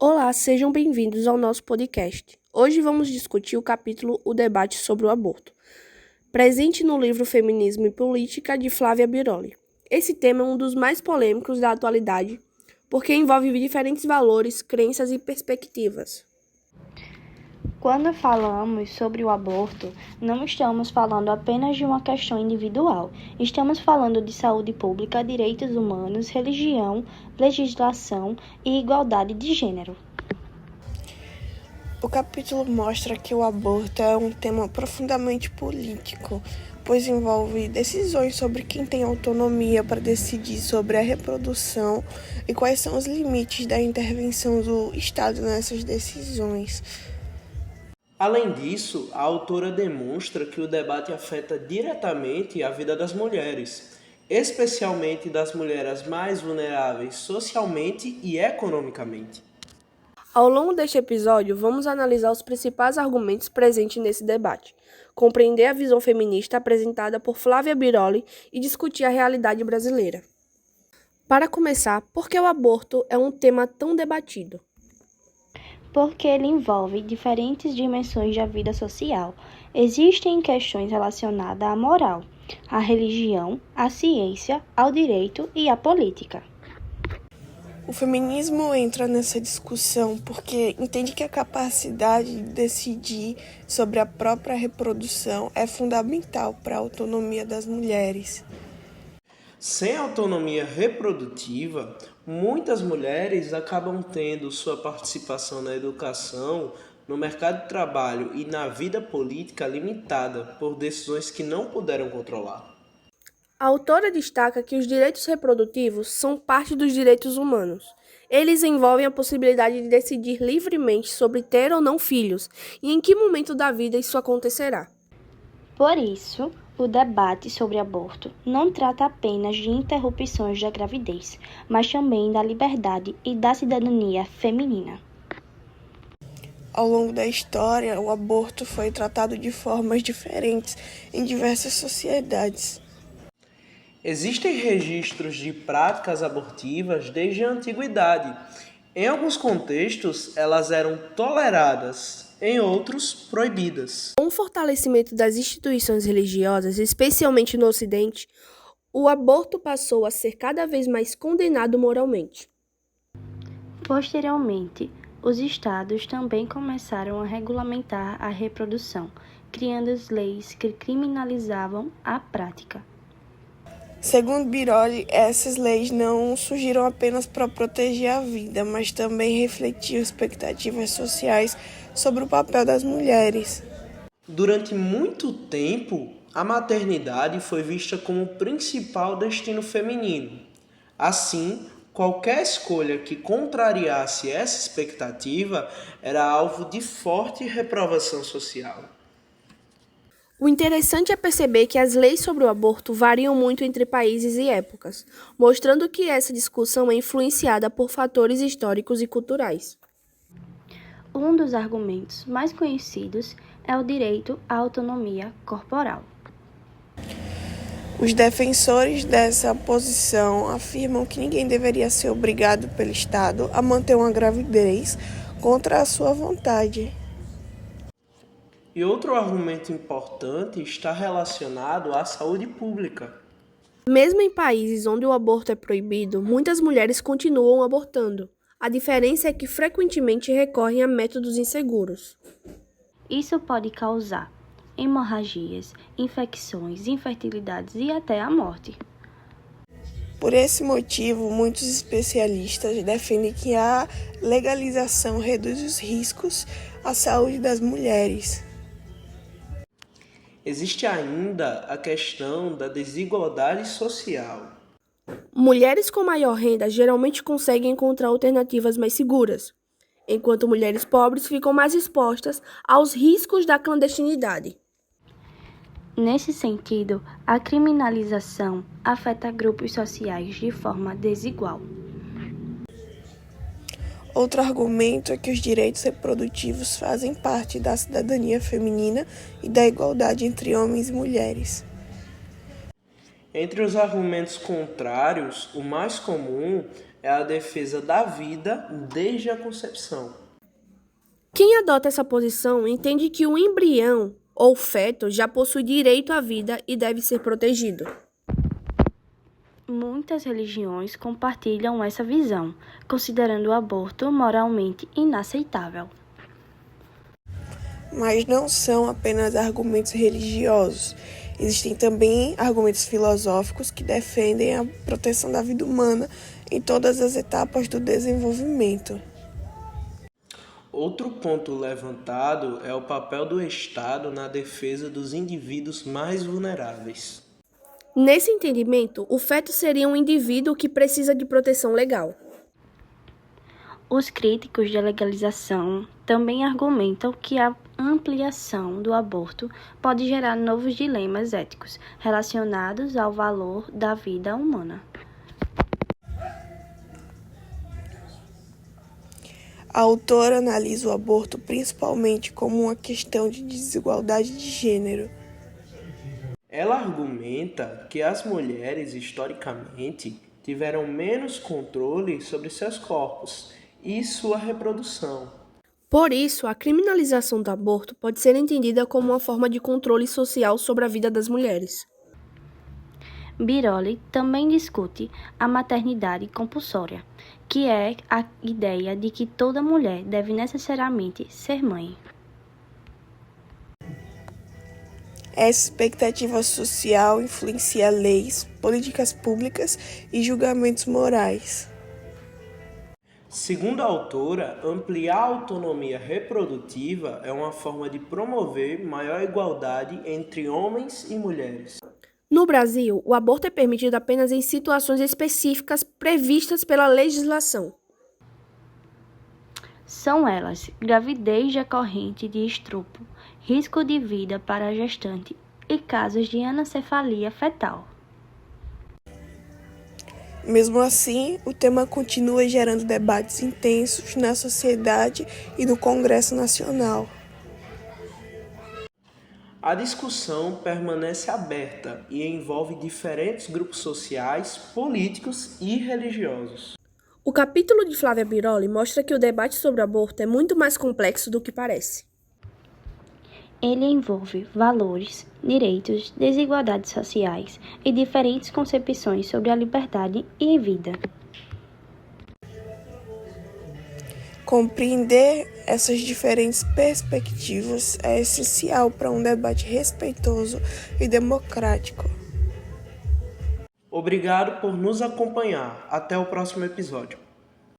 Olá, sejam bem-vindos ao nosso podcast. Hoje vamos discutir o capítulo O Debate sobre o Aborto, presente no livro Feminismo e Política, de Flávia Biroli. Esse tema é um dos mais polêmicos da atualidade, porque envolve diferentes valores, crenças e perspectivas. Quando falamos sobre o aborto, não estamos falando apenas de uma questão individual. Estamos falando de saúde pública, direitos humanos, religião, legislação e igualdade de gênero. O capítulo mostra que o aborto é um tema profundamente político, pois envolve decisões sobre quem tem autonomia para decidir sobre a reprodução e quais são os limites da intervenção do Estado nessas decisões. Além disso, a autora demonstra que o debate afeta diretamente a vida das mulheres, especialmente das mulheres mais vulneráveis socialmente e economicamente. Ao longo deste episódio, vamos analisar os principais argumentos presentes nesse debate, compreender a visão feminista apresentada por Flávia Biroli e discutir a realidade brasileira. Para começar, por que o aborto é um tema tão debatido? Porque ele envolve diferentes dimensões da vida social. Existem questões relacionadas à moral, à religião, à ciência, ao direito e à política. O feminismo entra nessa discussão porque entende que a capacidade de decidir sobre a própria reprodução é fundamental para a autonomia das mulheres. Sem autonomia reprodutiva, muitas mulheres acabam tendo sua participação na educação, no mercado de trabalho e na vida política limitada por decisões que não puderam controlar. A autora destaca que os direitos reprodutivos são parte dos direitos humanos. Eles envolvem a possibilidade de decidir livremente sobre ter ou não filhos e em que momento da vida isso acontecerá. Por isso, o debate sobre aborto não trata apenas de interrupções da gravidez, mas também da liberdade e da cidadania feminina. Ao longo da história, o aborto foi tratado de formas diferentes em diversas sociedades. Existem registros de práticas abortivas desde a antiguidade. Em alguns contextos, elas eram toleradas, em outros, proibidas. Com o fortalecimento das instituições religiosas, especialmente no Ocidente, o aborto passou a ser cada vez mais condenado moralmente. Posteriormente, os estados também começaram a regulamentar a reprodução, criando leis que criminalizavam a prática. Segundo Biroli, essas leis não surgiram apenas para proteger a vida, mas também refletiam expectativas sociais sobre o papel das mulheres. Durante muito tempo, a maternidade foi vista como o principal destino feminino. Assim, qualquer escolha que contrariasse essa expectativa era alvo de forte reprovação social. O interessante é perceber que as leis sobre o aborto variam muito entre países e épocas, mostrando que essa discussão é influenciada por fatores históricos e culturais. Um dos argumentos mais conhecidos é o direito à autonomia corporal. Os defensores dessa posição afirmam que ninguém deveria ser obrigado pelo Estado a manter uma gravidez contra a sua vontade. E outro argumento importante está relacionado à saúde pública. Mesmo em países onde o aborto é proibido, muitas mulheres continuam abortando. A diferença é que frequentemente recorrem a métodos inseguros. Isso pode causar hemorragias, infecções, infertilidades e até a morte. Por esse motivo, muitos especialistas defendem que a legalização reduz os riscos à saúde das mulheres. Existe ainda a questão da desigualdade social. Mulheres com maior renda geralmente conseguem encontrar alternativas mais seguras, enquanto mulheres pobres ficam mais expostas aos riscos da clandestinidade. Nesse sentido, a criminalização afeta grupos sociais de forma desigual. Outro argumento é que os direitos reprodutivos fazem parte da cidadania feminina e da igualdade entre homens e mulheres. Entre os argumentos contrários, o mais comum é é a defesa da vida desde a concepção. Quem adota essa posição entende que o embrião ou feto já possui direito à vida e deve ser protegido. Muitas religiões compartilham essa visão, considerando o aborto moralmente inaceitável. Mas não são apenas argumentos religiosos. Existem também argumentos filosóficos que defendem a proteção da vida humana em todas as etapas do desenvolvimento. Outro ponto levantado é o papel do Estado na defesa dos indivíduos mais vulneráveis. Nesse entendimento, o feto seria um indivíduo que precisa de proteção legal. Os críticos da legalização também argumentam que a ampliação do aborto pode gerar novos dilemas éticos relacionados ao valor da vida humana. A autora analisa o aborto principalmente como uma questão de desigualdade de gênero. Ela argumenta que as mulheres, historicamente, tiveram menos controle sobre seus corpos e sua reprodução. Por isso, a criminalização do aborto pode ser entendida como uma forma de controle social sobre a vida das mulheres. Biroli também discute a maternidade compulsória, que é a ideia de que toda mulher deve necessariamente ser mãe. Essa expectativa social influencia leis, políticas públicas e julgamentos morais. Segundo a autora, ampliar a autonomia reprodutiva é uma forma de promover maior igualdade entre homens e mulheres. No Brasil, o aborto é permitido apenas em situações específicas previstas pela legislação. São elas gravidez decorrente de estupro, risco de vida para a gestante e casos de anencefalia fetal. Mesmo assim, o tema continua gerando debates intensos na sociedade e no Congresso Nacional. A discussão permanece aberta e envolve diferentes grupos sociais, políticos e religiosos. O capítulo de Flávia Biroli mostra que o debate sobre o aborto é muito mais complexo do que parece. Ele envolve valores, direitos, desigualdades sociais e diferentes concepções sobre a liberdade e vida. Compreender essas diferentes perspectivas é essencial para um debate respeitoso e democrático. Obrigado por nos acompanhar. Até o próximo episódio.